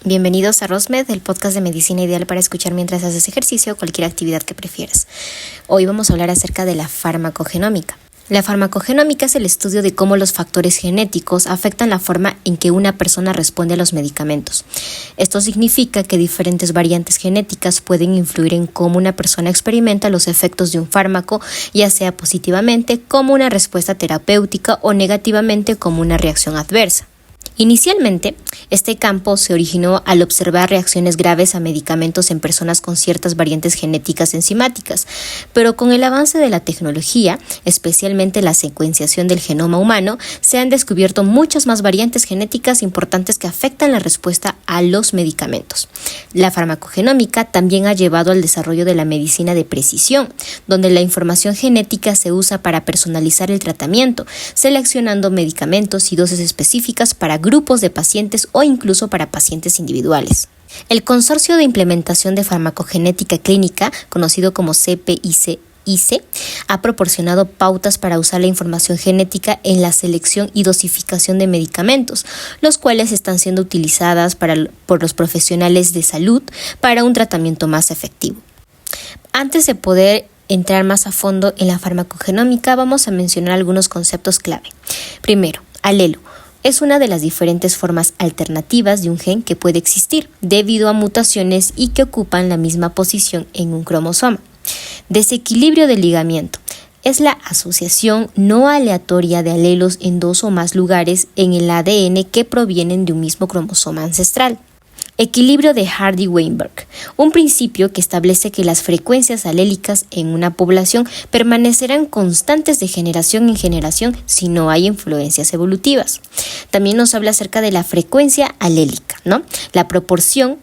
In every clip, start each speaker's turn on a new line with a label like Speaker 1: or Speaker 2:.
Speaker 1: Bienvenidos a RosMed, el podcast de medicina ideal para escuchar mientras haces ejercicio o cualquier actividad que prefieras. Hoy vamos a hablar acerca de la farmacogenómica. La farmacogenómica es el estudio de cómo los factores genéticos afectan la forma en que una persona responde a los medicamentos. Esto significa que diferentes variantes genéticas pueden influir en cómo una persona experimenta los efectos de un fármaco, ya sea positivamente como una respuesta terapéutica o negativamente como una reacción adversa. Inicialmente, este campo se originó al observar reacciones graves a medicamentos en personas con ciertas variantes genéticas enzimáticas, pero con el avance de la tecnología, especialmente la secuenciación del genoma humano, se han descubierto muchas más variantes genéticas importantes que afectan la respuesta a los medicamentos. La farmacogenómica también ha llevado al desarrollo de la medicina de precisión, donde la información genética se usa para personalizar el tratamiento, seleccionando medicamentos y dosis específicas para grupos de pacientes o incluso para pacientes individuales. El Consorcio de Implementación de Farmacogenética Clínica, conocido como CPIC, ha proporcionado pautas para usar la información genética en la selección y dosificación de medicamentos, los cuales están siendo utilizadas por los profesionales de salud para un tratamiento más efectivo. Antes de poder entrar más a fondo en la farmacogenómica, vamos a mencionar algunos conceptos clave. Primero, alelo. Es una de las diferentes formas alternativas de un gen que puede existir debido a mutaciones y que ocupan la misma posición en un cromosoma. Desequilibrio de ligamiento. Es la asociación no aleatoria de alelos en dos o más lugares en el ADN que provienen de un mismo cromosoma ancestral. Equilibrio de Hardy-Weinberg, un principio que establece que las frecuencias alélicas en una población permanecerán constantes de generación en generación si no hay influencias evolutivas. También nos habla acerca de la frecuencia alélica, ¿no? La proporción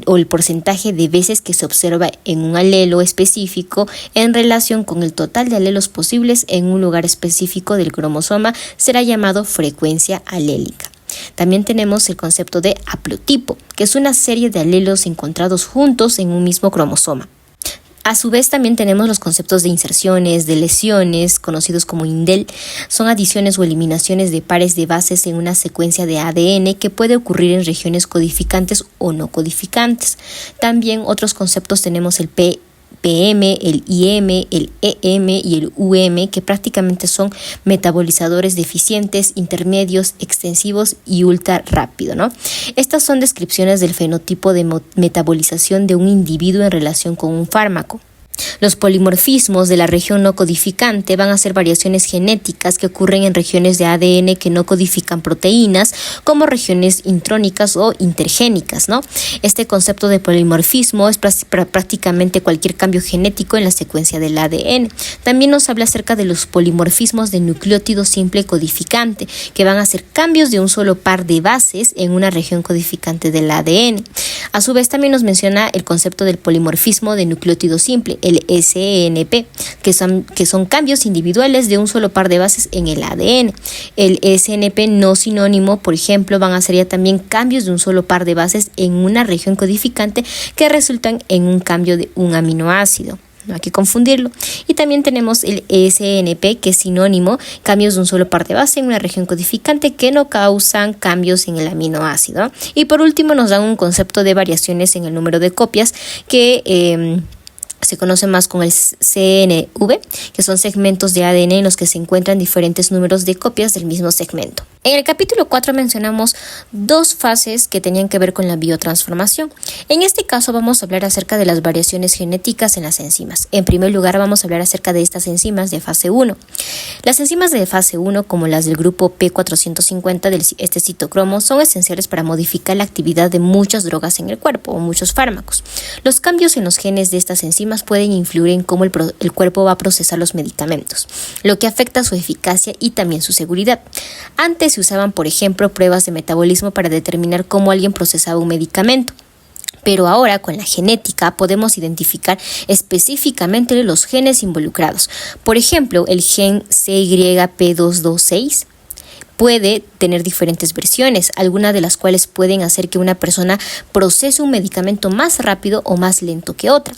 Speaker 1: o el porcentaje de veces que se observa en un alelo específico en relación con el total de alelos posibles en un lugar específico del cromosoma será llamado frecuencia alélica. También tenemos el concepto de haplotipo, que es una serie de alelos encontrados juntos en un mismo cromosoma. A su vez también tenemos los conceptos de inserciones, de lesiones, conocidos como indel. Son adiciones o eliminaciones de pares de bases en una secuencia de ADN que puede ocurrir en regiones codificantes o no codificantes. También otros conceptos tenemos el PM, el IM, el EM y el UM, que prácticamente son metabolizadores deficientes, intermedios, extensivos y ultra rápido, ¿no? Estas son descripciones del fenotipo de metabolización de un individuo en relación con un fármaco. Los polimorfismos de la región no codificante van a ser variaciones genéticas que ocurren en regiones de ADN que no codifican proteínas, como regiones intrónicas o intergénicas, ¿no? Este concepto de polimorfismo es prácticamente cualquier cambio genético en la secuencia del ADN. También nos habla acerca de los polimorfismos de nucleótido simple codificante, que van a ser cambios de un solo par de bases en una región codificante del ADN. A su vez también nos menciona el concepto del polimorfismo de nucleótido simple, el SNP, que son cambios individuales de un solo par de bases en el ADN. El SNP no sinónimo, por ejemplo, van a ser ya también cambios de un solo par de bases en una región codificante que resultan en un cambio de un aminoácido. No hay que confundirlo. Y también tenemos el SNP, que es sinónimo, cambios de un solo par de base en una región codificante que no causan cambios en el aminoácido. Y por último nos dan un concepto de variaciones en el número de copias que se conoce más con el CNV, que son segmentos de ADN en los que se encuentran diferentes números de copias del mismo segmento. En el capítulo 4 mencionamos dos fases que tenían que ver con la biotransformación. En este caso vamos a hablar acerca de las variaciones genéticas en las enzimas. En primer lugar vamos a hablar acerca de estas enzimas de fase 1. Las enzimas de fase 1, como las del grupo P450 de este citocromo, son esenciales para modificar la actividad de muchas drogas en el cuerpo o muchos fármacos. Los cambios en los genes de estas enzimas pueden influir en cómo el cuerpo va a procesar los medicamentos, lo que afecta su eficacia y también su seguridad. Antes se usaban, por ejemplo, pruebas de metabolismo para determinar cómo alguien procesaba un medicamento. Pero ahora, con la genética, podemos identificar específicamente los genes involucrados. Por ejemplo, el gen CYP226, puede tener diferentes versiones, algunas de las cuales pueden hacer que una persona procese un medicamento más rápido o más lento que otra.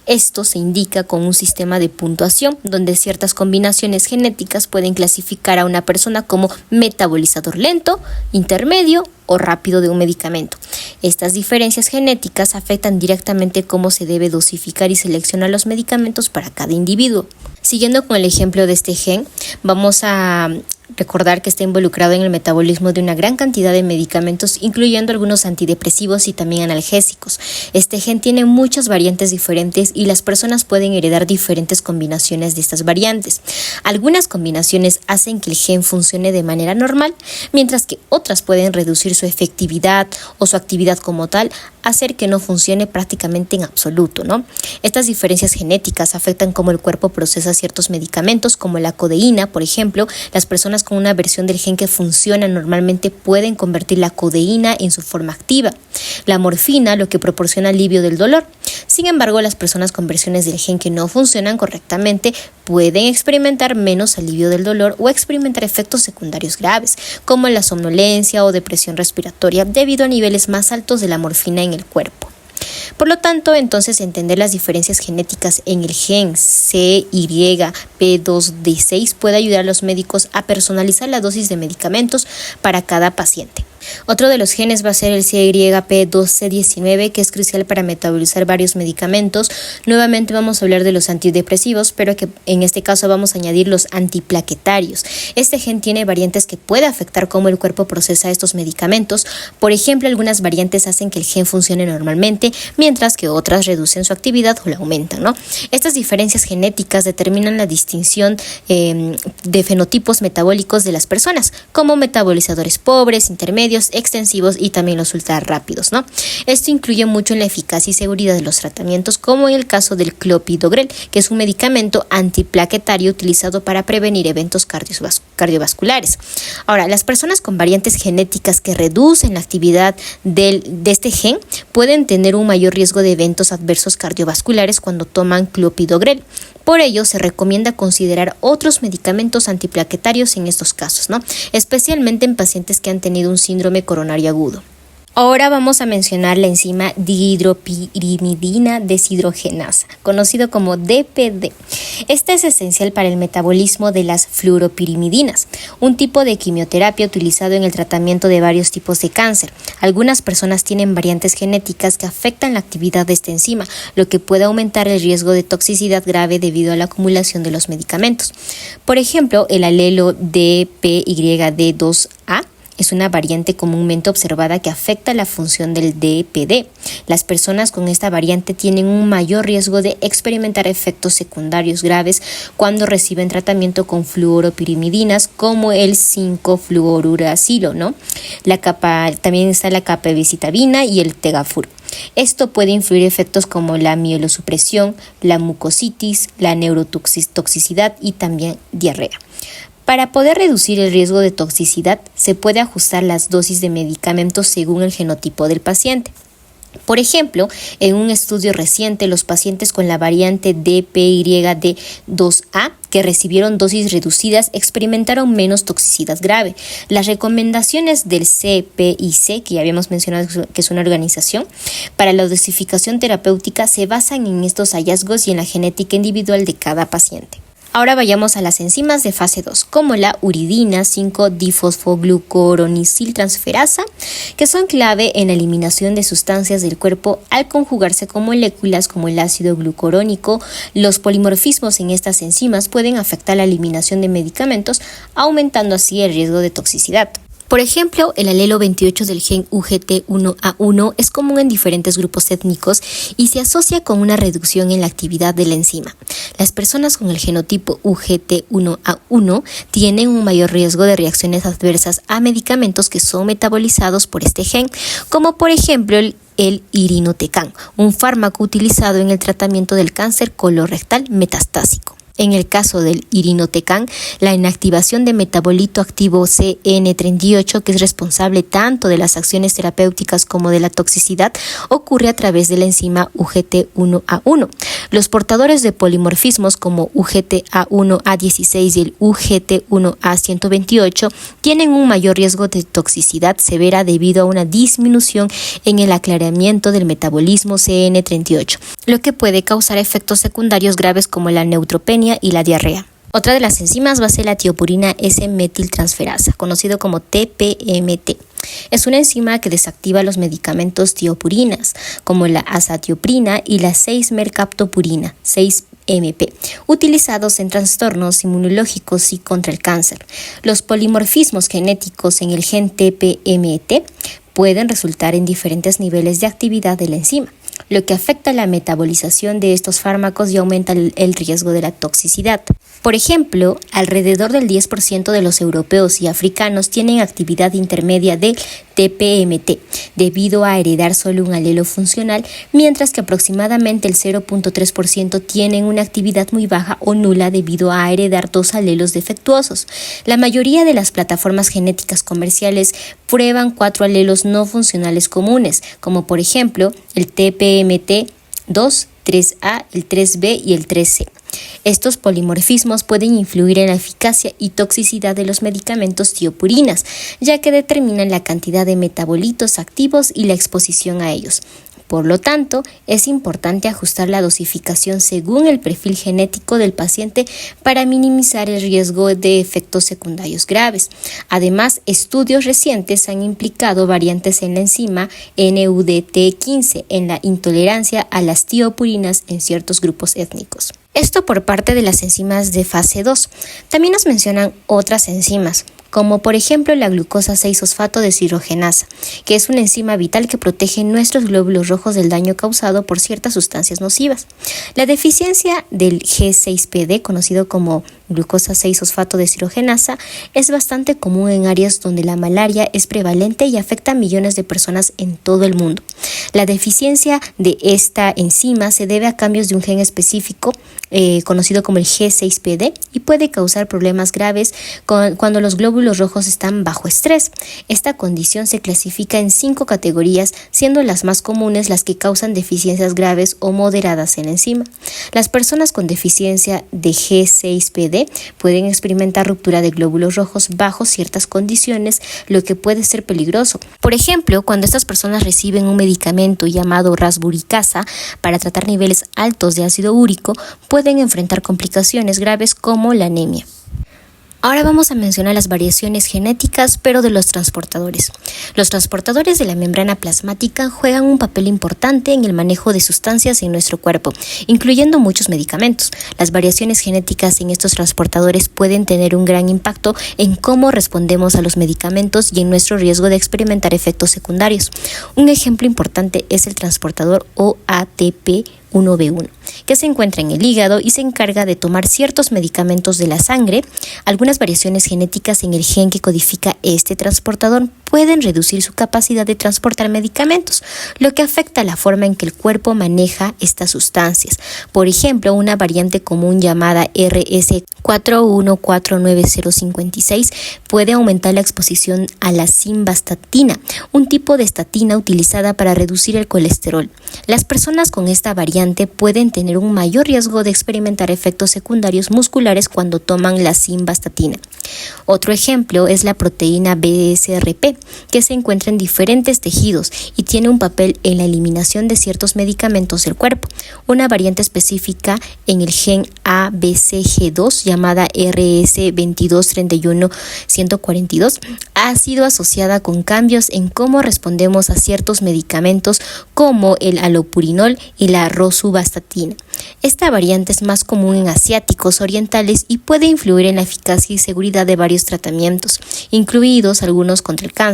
Speaker 1: Esto se indica con un sistema de puntuación, donde ciertas combinaciones genéticas pueden clasificar a una persona como metabolizador lento, intermedio o rápido de un medicamento. Estas diferencias genéticas afectan directamente cómo se debe dosificar y seleccionar los medicamentos para cada individuo. Siguiendo con el ejemplo de este gen, vamos a recordar que está involucrado en el metabolismo de una gran cantidad de medicamentos, incluyendo algunos antidepresivos y también analgésicos. Este gen tiene muchas variantes diferentes y las personas pueden heredar diferentes combinaciones de estas variantes. Algunas combinaciones hacen que el gen funcione de manera normal, mientras que otras pueden reducir su efectividad o su actividad como tal, hacer que no funcione prácticamente en absoluto, ¿no? Estas diferencias genéticas afectan cómo el cuerpo procesa ciertos medicamentos, como la codeína, por ejemplo. Las personas con una versión del gen que funciona normalmente pueden convertir la codeína en su forma activa. La morfina, lo que proporciona alivio del dolor. Sin embargo, las personas con versiones del gen que no funcionan correctamente pueden experimentar menos alivio del dolor o experimentar efectos secundarios graves, como la somnolencia o depresión respiratoria, debido a niveles más altos de la morfina en el cuerpo. Por lo tanto, entonces, entender las diferencias genéticas en el gen CYP2D6 puede ayudar a los médicos a personalizar la dosis de medicamentos para cada paciente. Otro de los genes va a ser el CYP2C19, que es crucial para metabolizar varios medicamentos. Nuevamente vamos a hablar de los antidepresivos, pero que en este caso vamos a añadir los antiplaquetarios. Este gen tiene variantes que puede afectar cómo el cuerpo procesa estos medicamentos. Por ejemplo, algunas variantes hacen que el gen funcione normalmente, mientras que otras reducen su actividad o la aumentan, ¿no? Estas diferencias genéticas determinan la distinción de fenotipos metabólicos de las personas, como metabolizadores pobres, intermedios, extensivos y también los ultra rápidos, ¿no? Esto incluye mucho en la eficacia y seguridad de los tratamientos, como en el caso del clopidogrel, que es un medicamento antiplaquetario utilizado para prevenir eventos cardiovasculares. Ahora, las personas con variantes genéticas que reducen la actividad de este gen pueden tener un mayor riesgo de eventos adversos cardiovasculares cuando toman clopidogrel. Por ello, se recomienda considerar otros medicamentos antiplaquetarios en estos casos, ¿no? Especialmente en pacientes que han tenido un síndrome coronario agudo. Ahora vamos a mencionar la enzima dihidropirimidina deshidrogenasa, conocido como DPD. Esta es esencial para el metabolismo de las fluoropirimidinas, un tipo de quimioterapia utilizado en el tratamiento de varios tipos de cáncer. Algunas personas tienen variantes genéticas que afectan la actividad de esta enzima, lo que puede aumentar el riesgo de toxicidad grave debido a la acumulación de los medicamentos. Por ejemplo, el alelo DPYD2A es una variante comúnmente observada que afecta la función del DPD. Las personas con esta variante tienen un mayor riesgo de experimentar efectos secundarios graves cuando reciben tratamiento con fluoropirimidinas, como el 5-fluoruracilo, ¿no? También está la capecitabina y el tegafur. Esto puede influir efectos como la mielosupresión, la mucositis, la neurotoxicidad y también diarrea. Para poder reducir el riesgo de toxicidad, se puede ajustar las dosis de medicamentos según el genotipo del paciente. Por ejemplo, en un estudio reciente, los pacientes con la variante DPYD2A que recibieron dosis reducidas experimentaron menos toxicidad grave. Las recomendaciones del CPIC, que ya habíamos mencionado que es una organización, para la dosificación terapéutica se basan en estos hallazgos y en la genética individual de cada paciente. Ahora vayamos a las enzimas de fase 2, como la uridina 5-difosfoglucoroniciltransferasa, que son clave en la eliminación de sustancias del cuerpo al conjugarse con moléculas como el ácido glucurónico. Los polimorfismos en estas enzimas pueden afectar la eliminación de medicamentos, aumentando así el riesgo de toxicidad. Por ejemplo, el alelo 28 del gen UGT1A1 es común en diferentes grupos étnicos y se asocia con una reducción en la actividad de la enzima. Las personas con el genotipo UGT1A1 tienen un mayor riesgo de reacciones adversas a medicamentos que son metabolizados por este gen, como por ejemplo el irinotecan, un fármaco utilizado en el tratamiento del cáncer colorectal metastásico. En el caso del irinotecan, la inactivación de metabolito activo CN38, que es responsable tanto de las acciones terapéuticas como de la toxicidad, ocurre a través de la enzima UGT1A1. Los portadores de polimorfismos como UGT1A16 y el UGT1A128 tienen un mayor riesgo de toxicidad severa debido a una disminución en el aclaramiento del metabolismo CN38, lo que puede causar efectos secundarios graves como la neutropenia y la diarrea. Otra de las enzimas va a ser la tiopurina S-metiltransferasa, conocido como TPMT. Es una enzima que desactiva los medicamentos tiopurinas, como la azatioprina y la 6-mercaptopurina, 6-MP, utilizados en trastornos inmunológicos y contra el cáncer. Los polimorfismos genéticos en el gen TPMT pueden resultar en diferentes niveles de actividad de la enzima, lo que afecta la metabolización de estos fármacos y aumenta el riesgo de la toxicidad. Por ejemplo, alrededor del 10% de los europeos y africanos tienen actividad intermedia de TPMT, debido a heredar solo un alelo funcional, mientras que aproximadamente el 0.3% tienen una actividad muy baja o nula debido a heredar dos alelos defectuosos. La mayoría de las plataformas genéticas comerciales prueban 4 alelos no funcionales comunes, como por ejemplo el TPMT2, 3A, el 3B y el 3C. Estos polimorfismos pueden influir en la eficacia y toxicidad de los medicamentos tiopurinas, ya que determinan la cantidad de metabolitos activos y la exposición a ellos. Por lo tanto, es importante ajustar la dosificación según el perfil genético del paciente para minimizar el riesgo de efectos secundarios graves. Además, estudios recientes han implicado variantes en la enzima NUDT15 en la intolerancia a las tiopurinas en ciertos grupos étnicos. Esto por parte de las enzimas de fase 2. También nos mencionan otras enzimas, como por ejemplo la glucosa 6-fosfato deshidrogenasa, que es una enzima vital que protege nuestros glóbulos rojos del daño causado por ciertas sustancias nocivas. La deficiencia del G6PD, conocido como glucosa 6-fosfato deshidrogenasa, es bastante común en áreas donde la malaria es prevalente y afecta a millones de personas en todo el mundo. La deficiencia de esta enzima se debe a cambios de un gen específico conocido como el G6PD y puede causar problemas graves cuando los glóbulos rojos están bajo estrés. Esta condición se clasifica en 5 categorías, siendo las más comunes las que causan deficiencias graves o moderadas en la enzima. Las personas con deficiencia de G6PD pueden experimentar ruptura de glóbulos rojos bajo ciertas condiciones, lo que puede ser peligroso. Por ejemplo, cuando estas personas reciben un medicamento llamado rasburicasa para tratar niveles altos de ácido úrico, pueden enfrentar complicaciones graves como la anemia. Ahora vamos a mencionar las variaciones genéticas, pero de los transportadores. Los transportadores de la membrana plasmática juegan un papel importante en el manejo de sustancias en nuestro cuerpo, incluyendo muchos medicamentos. Las variaciones genéticas en estos transportadores pueden tener un gran impacto en cómo respondemos a los medicamentos y en nuestro riesgo de experimentar efectos secundarios. Un ejemplo importante es el transportador OATP1B1, que se encuentra en el hígado y se encarga de tomar ciertos medicamentos de la sangre. Algunas variaciones genéticas en el gen que codifica este transportador pueden reducir su capacidad de transportar medicamentos, lo que afecta la forma en que el cuerpo maneja estas sustancias. Por ejemplo, una variante común llamada RS4149056 puede aumentar la exposición a la simvastatina, un tipo de estatina utilizada para reducir el colesterol. Las personas con esta variante pueden tener un mayor riesgo de experimentar efectos secundarios musculares cuando toman la simvastatina. Otro ejemplo es la proteína BSRP, que se encuentra en diferentes tejidos y tiene un papel en la eliminación de ciertos medicamentos del cuerpo. Una variante específica en el gen ABCG2 llamada RS2231142 ha sido asociada con cambios en cómo respondemos a ciertos medicamentos como el alopurinol y la rosuvastatina. Esta variante es más común en asiáticos orientales y puede influir en la eficacia y seguridad de varios tratamientos, incluidos algunos contra el cáncer.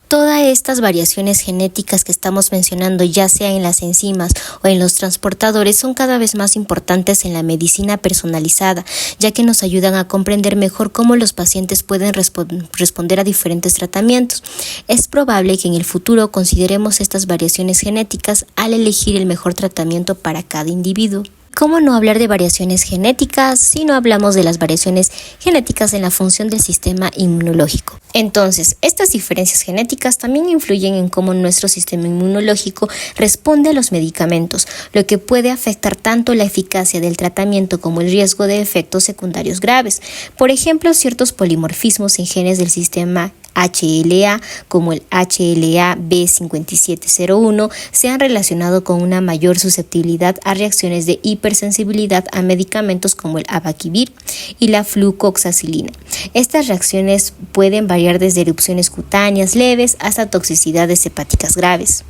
Speaker 1: Todas estas variaciones genéticas que estamos mencionando, ya sea en las enzimas o en los transportadores, son cada vez más importantes en la medicina personalizada, ya que nos ayudan a comprender mejor cómo los pacientes pueden responder a diferentes tratamientos. Es probable que en el futuro consideremos estas variaciones genéticas al elegir el mejor tratamiento para cada individuo. ¿Cómo no hablar de variaciones genéticas si no hablamos de las variaciones genéticas en la función del sistema inmunológico? Entonces, estas diferencias genéticas también influyen en cómo nuestro sistema inmunológico responde a los medicamentos, lo que puede afectar tanto la eficacia del tratamiento como el riesgo de efectos secundarios graves. Por ejemplo, ciertos polimorfismos en genes del sistema HLA, como el HLA B5701, se han relacionado con una mayor susceptibilidad a reacciones de hipersensibilidad a medicamentos como el abacavir y la flucoxacilina. Estas reacciones pueden variar desde erupciones cutáneas leves hasta toxicidades hepáticas graves.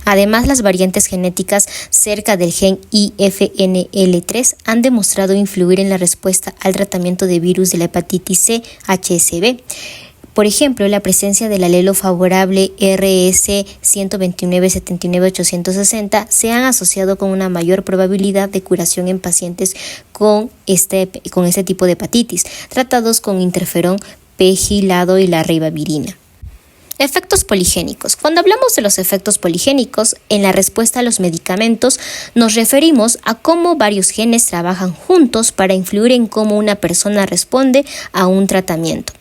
Speaker 1: Además, las variantes genéticas cerca del gen IFNL3 han demostrado influir en la respuesta al tratamiento de virus de la hepatitis C HSV. Por ejemplo, la presencia del alelo favorable RS12979860 se han asociado con una mayor probabilidad de curación en pacientes con este tipo de hepatitis, tratados con interferón pegilado y la ribavirina. Efectos poligénicos. Cuando hablamos de los efectos poligénicos en la respuesta a los medicamentos, nos referimos a cómo varios genes trabajan juntos para influir en cómo una persona responde a un tratamiento.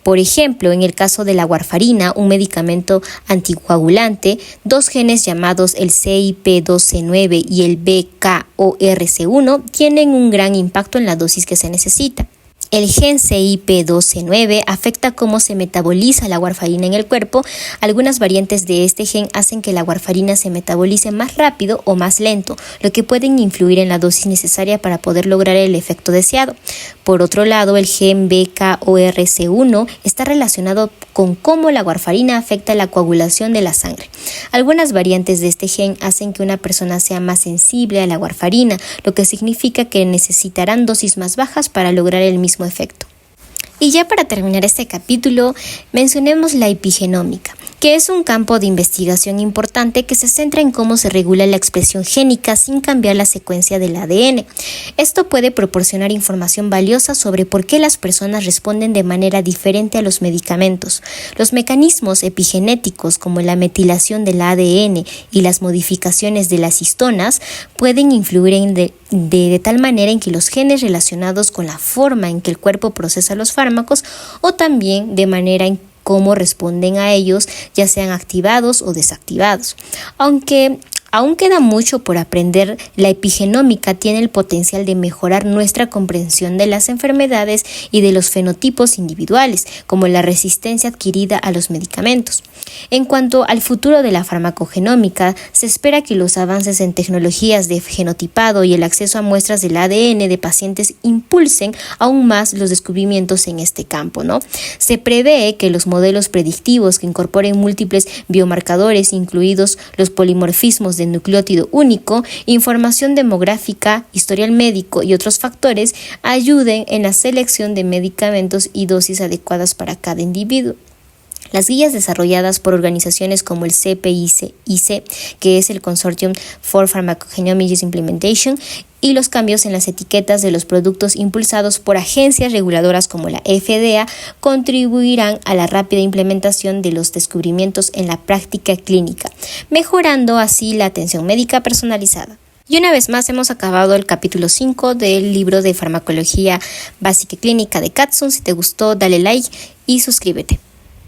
Speaker 1: Por ejemplo, en el caso de la warfarina, un medicamento anticoagulante, dos genes llamados el CYP12C9 y el BKORC1 tienen un gran impacto en la dosis que se necesita. El gen CYP12C9 afecta cómo se metaboliza la warfarina en el cuerpo. Algunas variantes de este gen hacen que la warfarina se metabolice más rápido o más lento, lo que puede influir en la dosis necesaria para poder lograr el efecto deseado. Por otro lado, el gen BKORC1 está relacionado con cómo la warfarina afecta la coagulación de la sangre. Algunas variantes de este gen hacen que una persona sea más sensible a la warfarina, lo que significa que necesitarán dosis más bajas para lograr el mismo efecto. Y ya para terminar este capítulo, mencionemos la epigenómica, que es un campo de investigación importante que se centra en cómo se regula la expresión génica sin cambiar la secuencia del ADN. Esto puede proporcionar información valiosa sobre por qué las personas responden de manera diferente a los medicamentos. Los mecanismos epigenéticos, como la metilación del ADN y las modificaciones de las histonas, pueden influir de tal manera en que los genes relacionados con la forma en que el cuerpo procesa los fármacos o también de manera en cómo responden a ellos, ya sean activados o desactivados. Aunque aún queda mucho por aprender, la epigenómica tiene el potencial de mejorar nuestra comprensión de las enfermedades y de los fenotipos individuales, como la resistencia adquirida a los medicamentos. En cuanto al futuro de la farmacogenómica, se espera que los avances en tecnologías de genotipado y el acceso a muestras del ADN de pacientes impulsen aún más los descubrimientos en este campo, ¿no? Se prevé que los modelos predictivos que incorporen múltiples biomarcadores, incluidos los polimorfismos de nucleótido único, información demográfica, historial médico y otros factores, ayuden en la selección de medicamentos y dosis adecuadas para cada individuo. Las guías desarrolladas por organizaciones como el CPIC, que es el Consortium for Pharmacogenomics Implementation, y los cambios en las etiquetas de los productos impulsados por agencias reguladoras como la FDA contribuirán a la rápida implementación de los descubrimientos en la práctica clínica, mejorando así la atención médica personalizada. Y una vez más hemos acabado el capítulo 5 del libro de farmacología básica y clínica de Katsun. Si te gustó, dale like y suscríbete.